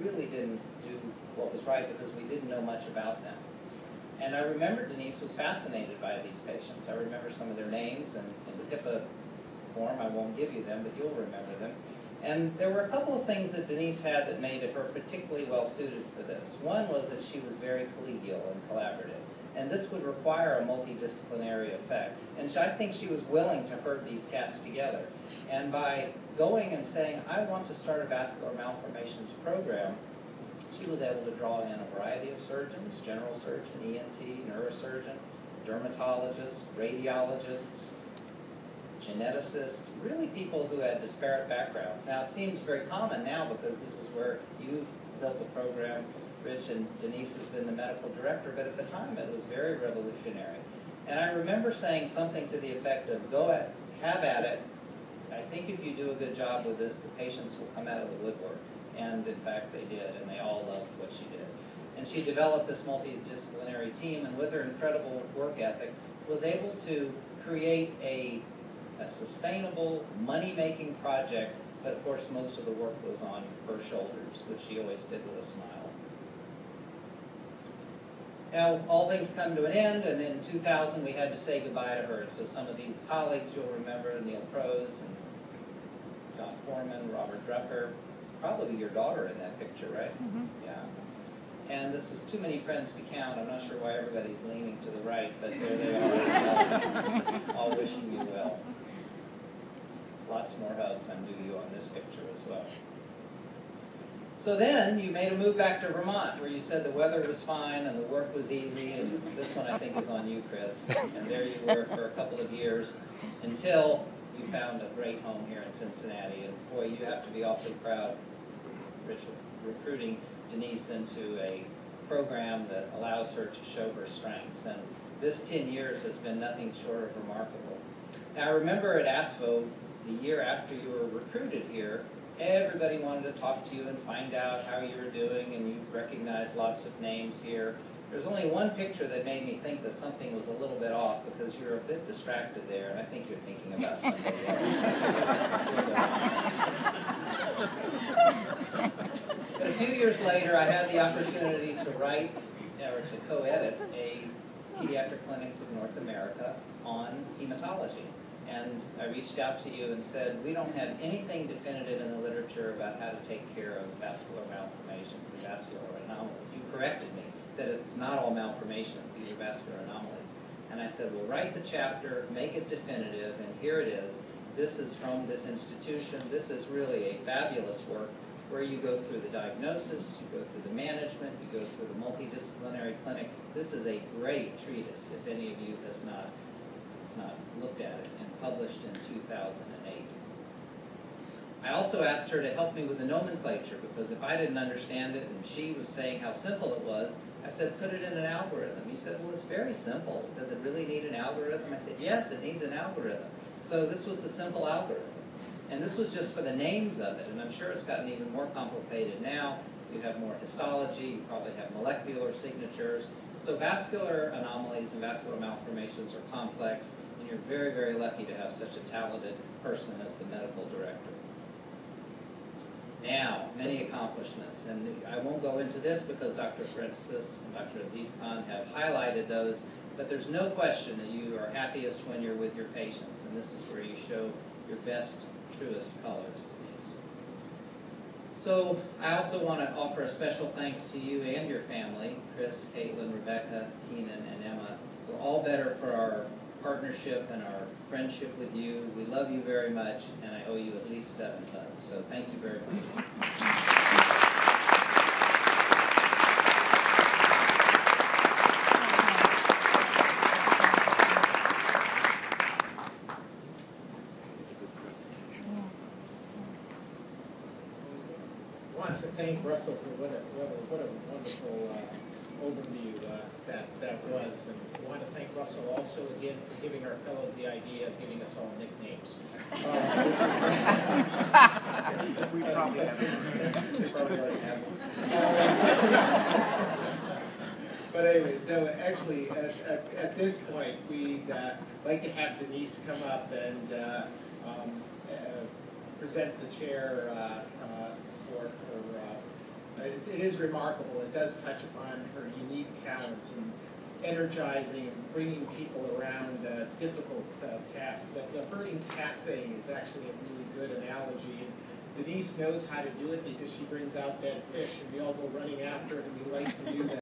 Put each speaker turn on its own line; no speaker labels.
really didn't do what was right because we didn't know much about them. And I remember Denise was fascinated by these patients. I remember some of their names, and in the HIPAA form, I won't give you them, but you'll remember them. And there were a couple of things that Denise had that made her particularly well suited for this. One was that she was very collegial and collaborative. And this would require a multidisciplinary effect. And I think she was willing to herd these cats together. And by going and saying, I want to start a vascular malformations program, she was able to draw in a variety of surgeons, general surgeon, ENT, neurosurgeon, dermatologists, radiologists, geneticists, really people who had disparate backgrounds. Now, it seems very common now because this is where you've built the program. Rich and Denise has been the medical director, but at the time it was very revolutionary. And I remember saying something to the effect of, have at it. I think if you do a good job with this, the patients will come out of the woodwork. And in fact, they did, and they all loved what she did. And she developed this multidisciplinary team, and with her incredible work ethic, was able to create a sustainable, money-making project, but of course most of the work was on her shoulders, which she always did with a smile. Now, all things come to an end, and in 2000 we had to say goodbye to her. So some of these colleagues you'll remember, Neil Prose and John Foreman, Robert Drucker, probably your daughter in that picture, right? Mm-hmm. Yeah. And this was too many friends to count. I'm not sure why everybody's leaning to the right, but there they are, all wishing you well. Lots more hugs I'm due you on this picture as well. So then you made a move back to Vermont, where you said the weather was fine and the work was easy, and this one I think is on you, Chris. And there you were for a couple of years until you found a great home here in Cincinnati. And boy, you have to be awfully proud, Rich, recruiting Denise into a program that allows her to show her strengths. And this 10 years has been nothing short of remarkable. Now, I remember at ASFO, the year after you were recruited here, everybody wanted to talk to you and find out how you were doing, and you recognized lots of names here. There's only one picture that made me think that something was a little bit off, because you're a bit distracted there, and I think you're thinking about somebody else. But a few years later, I had the opportunity to write, or to co-edit, a Pediatric Clinics of North America on hematology. And I reached out to you and said, we don't have anything definitive in the literature about how to take care of vascular malformations and vascular anomalies. You corrected me, said it's not all malformations, these are vascular anomalies. And I said, well, write the chapter, make it definitive, and here it is. This is from this institution. This is really a fabulous work where you go through the diagnosis, you go through the management, you go through the multidisciplinary clinic. This is a great treatise, if any of you has not looked at it, and published in 2008. I also asked her to help me with the nomenclature, because if I didn't understand it and she was saying how simple it was, I said, put it in an algorithm. You said, well, it's very simple. Does it really need an algorithm? I said, yes, it needs an algorithm. So this was the simple algorithm. And this was just for the names of it, and I'm sure it's gotten even more complicated now. You have more histology, you probably have molecular signatures. So vascular anomalies and vascular malformations are complex, and you're very, very lucky to have such a talented person as the medical director. Now, many accomplishments, and I won't go into this because Dr. Francis and Dr. Aziz Khan have highlighted those, but there's no question that you are happiest when you're with your patients, and this is where you show your best, truest colors, Denise. So I also want to offer a special thanks to you and your family, Chris, Caitlin, Rebecca, Keenan, and Emma. We're all better for our partnership and our friendship with you. We love you very much, and I owe you at least 7 hugs. So thank you very much. Thank Russell for what a wonderful overview that was, and I want to thank Russell also again for giving our fellows the idea of giving us all nicknames.
We probably have.
We probably already have one. But anyway, so actually at this point we'd like to have Denise come up and present the chair for her.
it is remarkable. It does touch upon her unique talent in energizing and bringing people around difficult tasks. The herding cat thing is actually a really good analogy. And Denise knows how to do it because she brings out dead fish, and we all go running after it, and we like to do that.